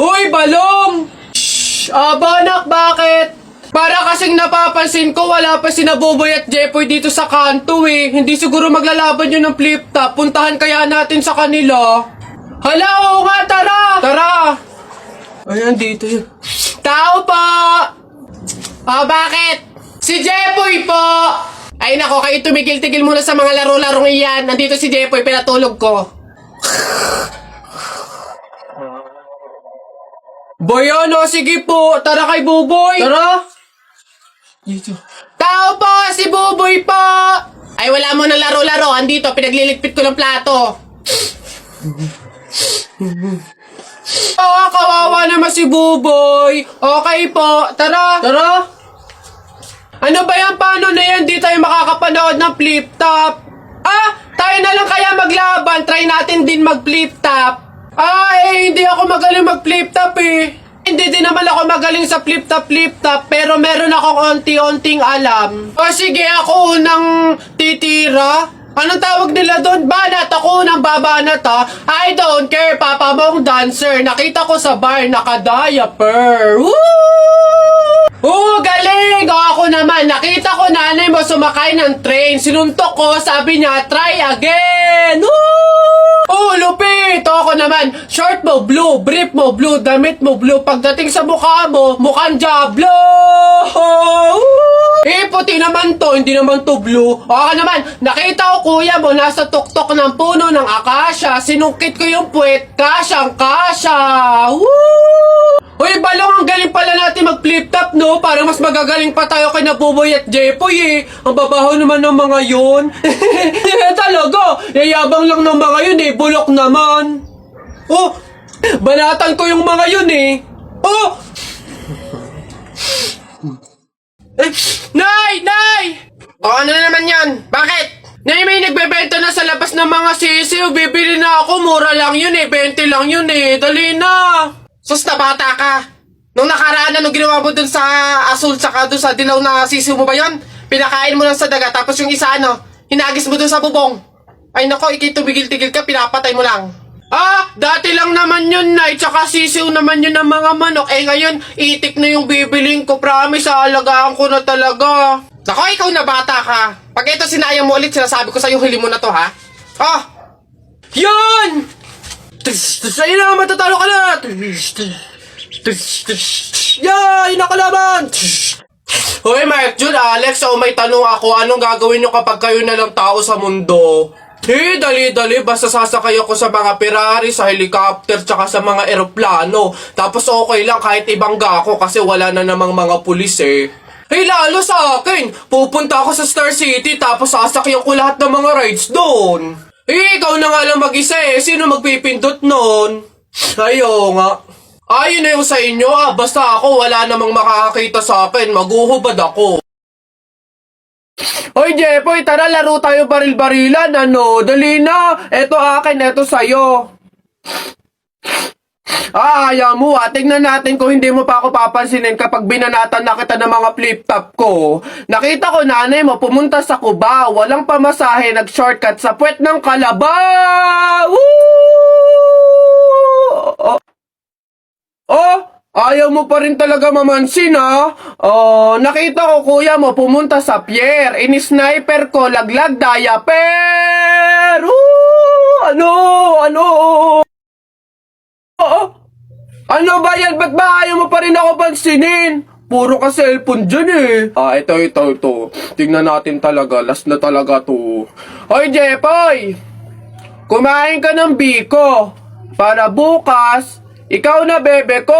Hoy, balong! Shhh! Abanak, bakit? Para kasing napapansin ko, wala pa sina Boboy at Jepoy dito sa kanto eh. Hindi siguro maglalaban yun ng flip top. Puntahan kaya natin sa kanila. Hala, oo nga, tara! Tara! Ayan, dito yun. Tao po! Bakit? Si Jepoy po! Ay nako, kayo tumigil-tigil muna sa mga laro-larong iyan. Nandito si Jepoy, pinatulog ko. Boyono, sige po. Tara kay Buboy. Tara. Dito. Tao po, si Buboy po. Ay wala mo na laro-laro. Andito, pinagliligpit ko ng plato. Oo, kawawa naman si Buboy. Okay po, tara. Tara. Ano ba yan? Paano na yan? Di tayo makakapanood ng flip top. Tayo na lang kaya maglaban. Try natin din mag-flip top. Hindi ako magaling mag-flip top eh. Hindi din naman ako magaling sa flip top, pero meron akong onti-onting alam. Sige, ako unang titira. Anong tawag nila doon? Banat! Ako unang babanat ha. I don't care, papa mong dancer. Nakita ko sa bar, naka-diaper. Woo! Galing! Ako naman, nakita ko nanay mo sumakay ng train. Sinuntok ko, sabi niya, try again! Woo! Lupit! Ako naman, short mo blue, brief mo blue, damit mo blue. Pagdating sa mukha mo, mukhang Diablo! Puti naman to, hindi naman to blue. Ako naman, nakita ko kuya mo nasa tuktok ng puno ng akasya. Sinungkit ko yung puwet, kasyang-kasya! Woo! Uy, balong, ang galing pala natin mag-flip top, no? Parang mas magagaling pa tayo kay Buboy at Jepoy, eh. Ang babaho naman ng mga yun. Talaga, yayabang lang ng mga yun, eh. Bulok naman. Oh, banatan ko yung mga yun, eh. Oh! Nay! Nay! Ano na naman yan? Bakit? Nay, may nagbebenta na sa labas ng mga sisiw. Bibili na ako, mura lang yun, eh. 20 lang yun, eh. Dali na. Sus, na bata ka. Nung nakaraan na, nung ginawa mo dun sa asul tsaka dun sa dilaw na sisiw mo ba yun? Pinakain mo lang sa daga, tapos yung isa hinagis mo dun sa bubong. Ay nako, tumigil-tigil ka, pinapatay mo lang. Dati lang naman yun, Nay, tsaka sisiw naman yun ng mga manok. Ngayon, itik na yung bibiling ko, promise, aalagaan ko na talaga. Nako, ikaw na bata ka. Pag ito sinayang mo ulit, sinasabi ko sa'yo, huli mo na to, ha? Yun! Sa'yo na, matatalo ka na! Yay! Nakalaban! Hoy, Mark Jun, Alex, may tanong ako. Anong gagawin nyo kapag kayo na lang tao sa mundo? Dali-dali. Basta sasakay ako sa mga Ferrari, sa helicopter, tsaka sa mga eroplano. Tapos okay lang kahit ibangga ako kasi wala na namang mga pulis eh. Lalo sa akin! Pupunta ako sa Star City tapos sasakyan ko lahat ng mga rides doon. Ikaw na nga lang mag-isa eh. Sino magpipindot nun? Ayo nga. Yun na yung sa inyo basta ako wala namang makakakita sa akin. Maguhubad ako. Hoy Jepoy, tara laro tayo baril-barilan. Dali na. Eto akin, eto sa'yo. Ayaw mo tingnan natin kung hindi mo pa ako papansinin kapag binanatan na kita ng mga flip-top ko. Nakita ko nanay mo pumunta sa Cubao, walang pamasahe, nag-shortcut sa puwet ng Kalabaw! Ayaw mo pa rin talaga mamansin nakita ko kuya mo pumunta sa pier, ini-sniper ko, laglag diaper! Ano ba yan? Ba't ba ayaw mo pa rin ako pansinin? Puro ka cellphone dyan eh. Ito. Tingnan natin talaga. Last na talaga to. Hoy, Jepoy! Kumain ka ng biko. Para bukas, ikaw na bebe ko!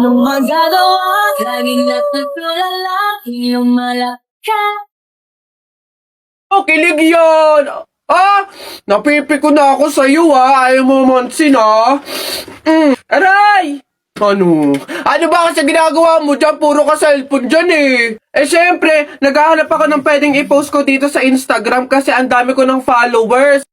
Nung magagawa, laging natutulala, iyong malaka. Kilig yan! Napipiko na ako sa'yo ayaw mo mansin Aray! Ano ba kasi ginagawa mo dyan? Puro ka cellphone dyan eh. Siyempre, naghahanap ako ng pwedeng i-post ko dito sa Instagram kasi ang dami ko ng followers.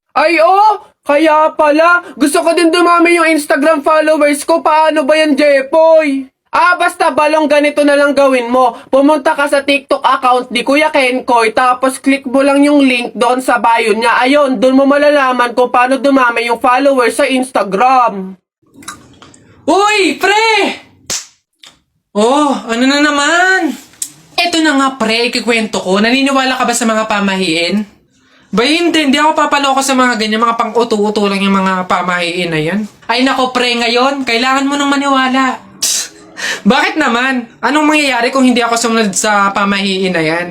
Kaya pala. Gusto ko din dumami yung Instagram followers ko. Paano ba yan, Jepoy? Basta balong ganito na lang gawin mo. Pumunta ka sa TikTok account ni Kuya Kenkoy, tapos click mo lang yung link doon sa bio niya. Ayun, doon mo malalaman kung paano dumami yung followers sa Instagram. Hoy, pre! Oh, ano na naman? Eto na nga, pre, ikikwento ko. Naniniwala ka ba sa mga pamahiin? Ba hindi ako papaloko sa mga ganyan, mga pang-uto-uto lang yung mga pamahiin na yan. Ay nako, pre, ngayon, kailangan mo nang maniwala. Bakit naman? Anong mangyayari kung hindi ako sumunod sa pamahiin na yan?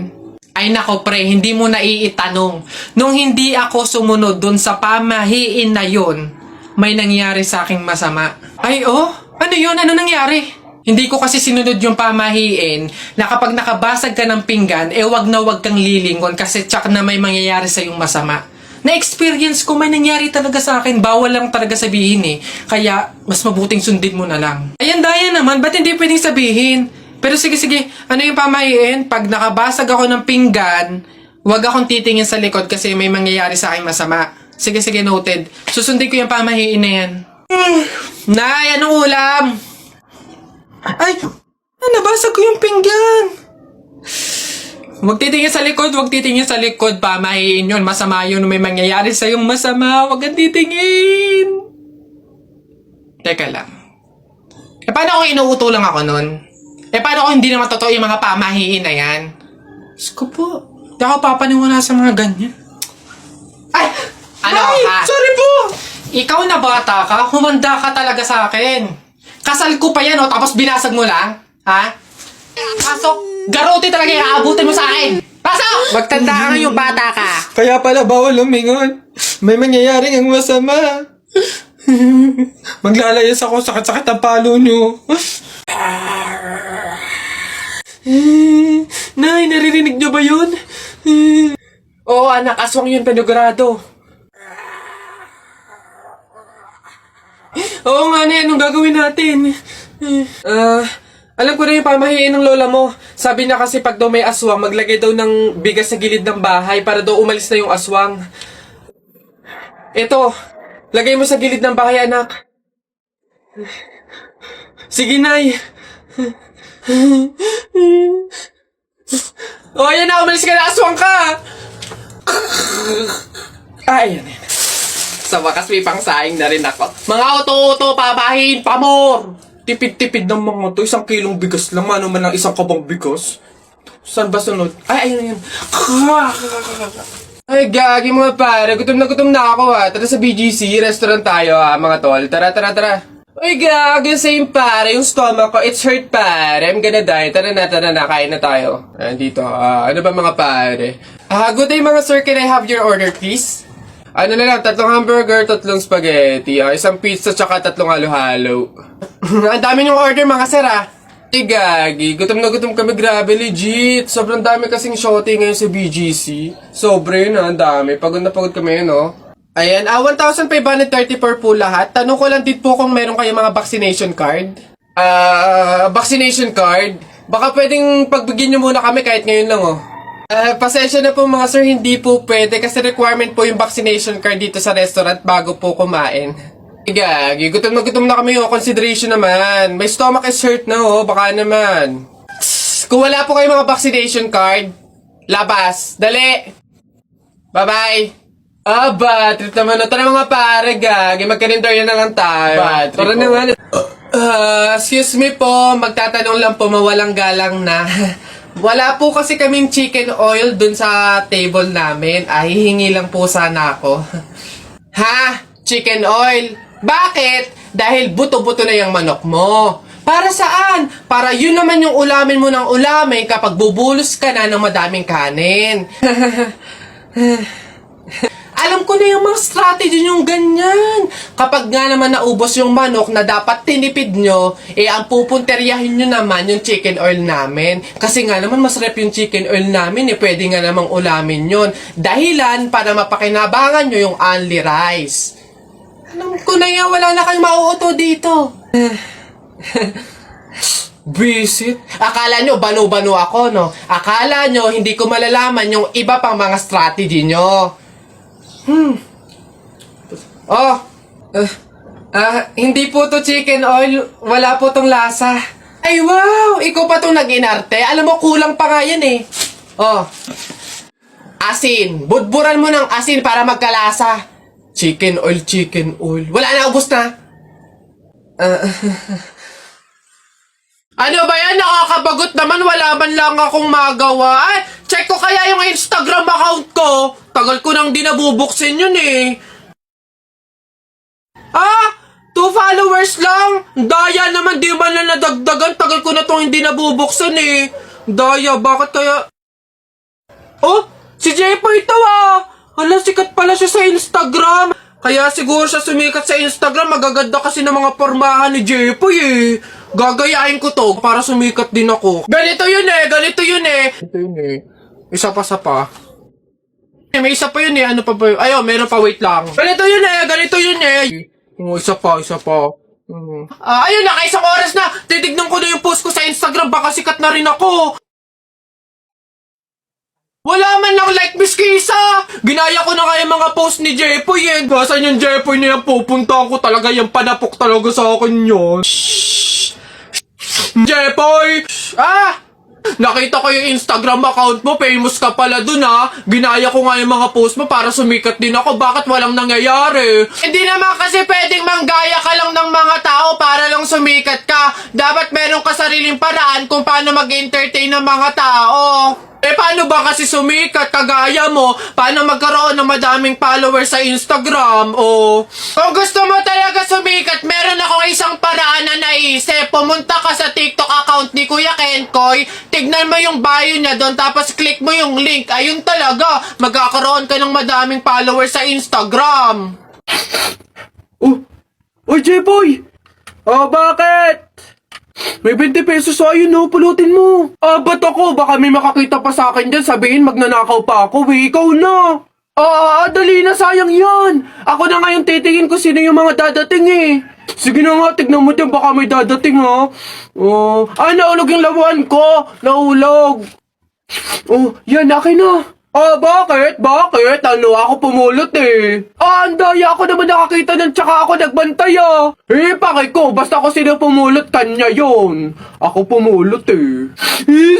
Ay nako, pre, hindi mo naiitanong. Nung hindi ako sumunod dun sa pamahiin na yun, may nangyari sa aking masama. Ay, oh? Ano yun? Ano nangyari? Hindi ko kasi sinunod yung pamahiin na kapag nakabasag ka ng pinggan, wag na wag kang lilingon kasi tsak na may mangyayari sa yung masama. Na-experience ko, may nangyari talaga sa akin. Bawal lang talaga sabihin eh. Kaya, mas mabuting sundin mo na lang. Ayan, daya naman. Ba't hindi pwedeng sabihin? Pero sige. Ano yung pamahiin? Pag nakabasag ako ng pinggan, wag akong titingin sa likod kasi may mangyayari sa akin masama. Sige, noted. Susundin ko yung pamahiin na yan. Nay, anong ulam? Ay, nabasag ko yung pinggan. Huwag titingin sa likod, pamahiin yun. Masama yun, may mangyayari sa'yong masama. Huwag kang titingin. Teka lang. Paano kung inuuto lang ako nun? Paano kung hindi naman totoo yung mga pamahiin na yan? Diyos ko po, di ako papaniwala sa mga ganyan. Ay! Ano ka? Sorry po! Ikaw na bata ka, humanda ka talaga sa akin. Kasal ko pa yan, tapos binasag mo lang? Ha? Pasok! Garote talaga yung aabutin mo sa akin! Pasok! Magtanda ka yung bata ka. Kaya pala bawal lumingon. May mangyayari ang masama. Maglalayas ako, sakit-sakit ang palo nyo. Nay, naririnig nyo ba yun? Oo, anak, aswang yun, panigurado. Oo nga na yan, anong gagawin natin? Alam ko na yung pamahiin ng lola mo. Sabi niya kasi pag daw may aswang, maglagay daw ng bigas sa gilid ng bahay para daw umalis na yung aswang. Eto, lagay mo sa gilid ng bahay, anak. Sige, Nay. O, ayan na, umalis ka na, aswang ka! Ayan. Sa wakas may pangsaing na rin ako. Mga oto-oto, papahin, pamor! Tipid-tipid ng mga to. 1 kilong bigas lang. Ano man lang 1 kabang bigas. Saan ba sunod? Ay, ayun. Ay, gagi mga pare. Gutom na ako ha. Tara sa BGC. Restaurant tayo ha, mga tol. Tara. Ay, gagi. Same pare. Yung stomach ko, it's hurt pare. I'm gonna die. Tara na. Kain na tayo. Dito. Ano ba mga pare? Good day mga sir. Can I have your order please? Ano na lang, 3 hamburger, 3 spaghetti, 1 pizza, tsaka 3 halo-halo. Ang dami niyong order mga sir Ay gagi, gutom na gutom kami, grabe, legit. Sobrang dami kasing shorty ngayon sa BGC. Sobre na, ang dami. Pagod na pagod kami no? Ayan, 1,534 po lahat. Tanong ko lang din po kung meron kayong mga vaccination card. Vaccination card? Baka pwedeng pagbigyan niyo muna kami kahit ngayon lang pasensya na po mga sir, hindi po pwede kasi requirement po yung vaccination card dito sa restaurant bago po kumain. Gagi, gutom na kami consideration naman. My stomach is hurt na baka naman. Kung wala po kayong mga vaccination card, labas, dali! Bye-bye! Bad trip naman Tara mga pare, gagi, magkarindorya na lang tayo. Tara naman. Excuse me po, magtatanong lang po, mawalang galang na. Wala po kasi kaming chicken oil dun sa table namin. Hihingi lang po sana ako. Ha? Chicken oil? Bakit? Dahil buto-buto na yung manok mo. Para saan? Para yun naman yung ulamin mo ng ulamin kapag bubulos ka na ng madaming kanin. Alam ko na yung mga strategy yung ganyan. Kapag nga naman naubos yung manok na dapat tinipid nyo, ang pupunteryahin nyo naman yung chicken oil namin. Kasi nga naman masarap yung chicken oil namin, pwede nga namang ulamin yun. Dahilan para mapakinabangan nyo yung only rice. Alam ko na yan, wala na kayong mauuto dito. Visit? Akala nyo banu-banu ako, no? Akala nyo hindi ko malalaman yung iba pang mga strategy nyo. Hindi po to chicken oil. Wala po tong lasa. Ay wow, ikaw pa tong nag-inarte. Alam mo, kulang pa nga yan asin. Budburan mo ng asin para magkalasa. Chicken oil. Wala na, ubos na. Ano ba yan? Nakakabagot naman. Wala man lang akong magawa. Ay, check ko kaya yung Instagram account ko. Tagal ko nang di nabubuksin yun eh. 2 followers lang. Daya naman, di man na nadagdagan. Tagal ko na tong hindi nabubuksan eh. Daya, bakit kaya... Oh, si Jepoy ito Hala, sikat pala siya sa Instagram. Kaya siguro siya sumikat sa Instagram. Magaganda kasi ng mga pormahan ni Jepoy eh. Gagayahin ko to para sumikat din ako. Ganito yun eh. Ito yun eh. Isa pa. May isa pa yun eh. Ano pa ba yun? Ayun, meron pa, wait lang. Ganito yun eh. Isa pa. Ayun, nakaisang oras na. Titignan ko na yung post ko sa Instagram. Baka sikat na rin ako. Wala man lang like, Miss Kisa! Ginaya ko na kaya mga post ni Jepoy eh. Basan yung Jepoy na yan, pupunta ko talaga yung panapok talaga sa akin yun. Jepoy! Nakita ko yung Instagram account mo, famous ka pala dun Ginaya ko nga yung mga post mo para sumikat din ako. Bakit walang nangyayari? Hindi naman kasi pwedeng manggaya ka lang ng mga tao para lang sumikat ka. Dapat meron ka sariling paraan kung paano mag-entertain ng mga tao. Paano ba kasi sumikat kagaya mo? Paano magkaroon ng madaming followers sa Instagram? Kung gusto mo talaga sumikat, meron akong isang paraan na naisip. Pumunta ka sa TikTok account ni Kuya Kenkoy, tignan mo yung bio niya doon, tapos click mo yung link. Ayun talaga, magkakaroon ka ng madaming followers sa Instagram. Oy, J-Boy! Bakit? May 20 pesos ayun pulutin mo. Ba't ako? Baka may makakita pa sa akin dyan, sabihin magnanakaw pa ako ikaw na. Dali na, sayang yan. Ako na ngayon titingin ko sino yung mga dadating eh. Sige na nga, tignan mo dyan, baka may dadating naulog yung lawan ko. Naulog. Yan, akin na. Bakit? Bakit? Ako pumulot eh. Ang daya ako naman nakakita ng tsaka ako nagbantay pakay ko, basta ako sino pumulot, kanya yon. Ako pumulot eh.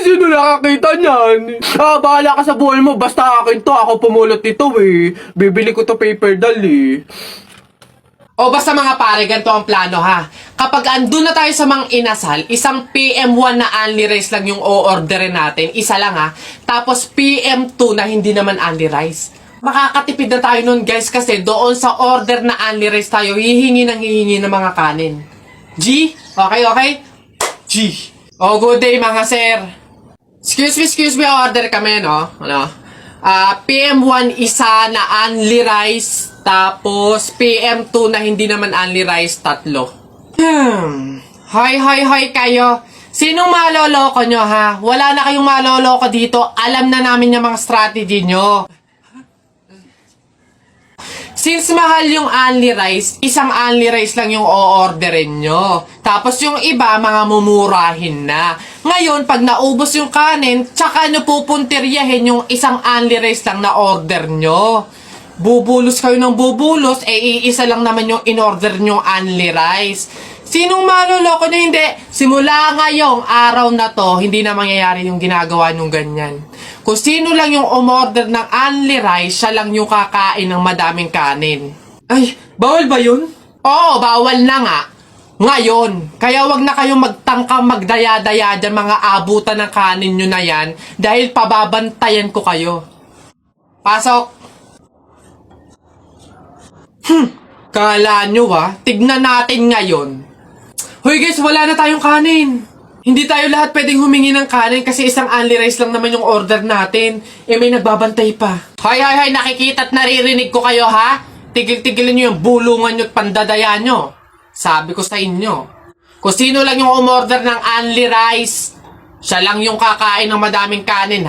Sino nakakita niyan? Bahala ka sa buhay mo, basta akin to, ako pumulot nito eh. Bibili ko to paper doll eh. Basta mga pare, ganito ang plano Kapag andun na tayo sa mga inasal, isang PM1 na only rice lang yung o-orderin natin. Isa lang Tapos PM2 na hindi naman only rice. Makakatipid na tayo nun guys kasi doon sa order na only rice tayo, hihingi ng mga kanin. G? Okay? G. Good day mga sir. Excuse me, order kami PM1 isa na only rice. Tapos, PM2 na hindi naman only rice, 3. Hoy kayo. Sinong maloloko nyo, Wala na kayong maloloko dito. Alam na namin yung mga strategy nyo. Since mahal yung only rice, isang only rice lang yung o-orderin nyo. Tapos yung iba, mga mumurahin na. Ngayon, pag naubos yung kanin, tsaka nyo pupuntiryahin yung isang only rice lang na order nyo. Bubulos kayo ng bubulos, iisa lang naman yung in-order nyo only rice. Sinong maloloko nyo? Hindi. Simula ngayong araw na to, hindi na mangyayari yung ginagawa nyong ganyan. Kung sino lang yung umorder ng only rice, siya lang yung kakain ng madaming kanin. Ay, bawal ba yun? Oo, bawal na nga. Ngayon, kaya wag na kayong magtangkang magdaya-daya dyan mga abutan ng kanin nyo na yan dahil pababantayan ko kayo. Pasok! Kala nyo tignan natin ngayon. Hoy guys, wala na tayong kanin. Hindi tayo lahat pwedeng humingi ng kanin kasi isang only rice lang naman yung order natin. May nagbabantay pa. Hoy, nakikita at naririnig ko kayo Tigil-tigilin nyo yung bulungan nyo at pandadaya nyo. Sabi ko sa inyo, kung sino lang yung umorder ng only rice, siya lang yung kakain ng madaming kanin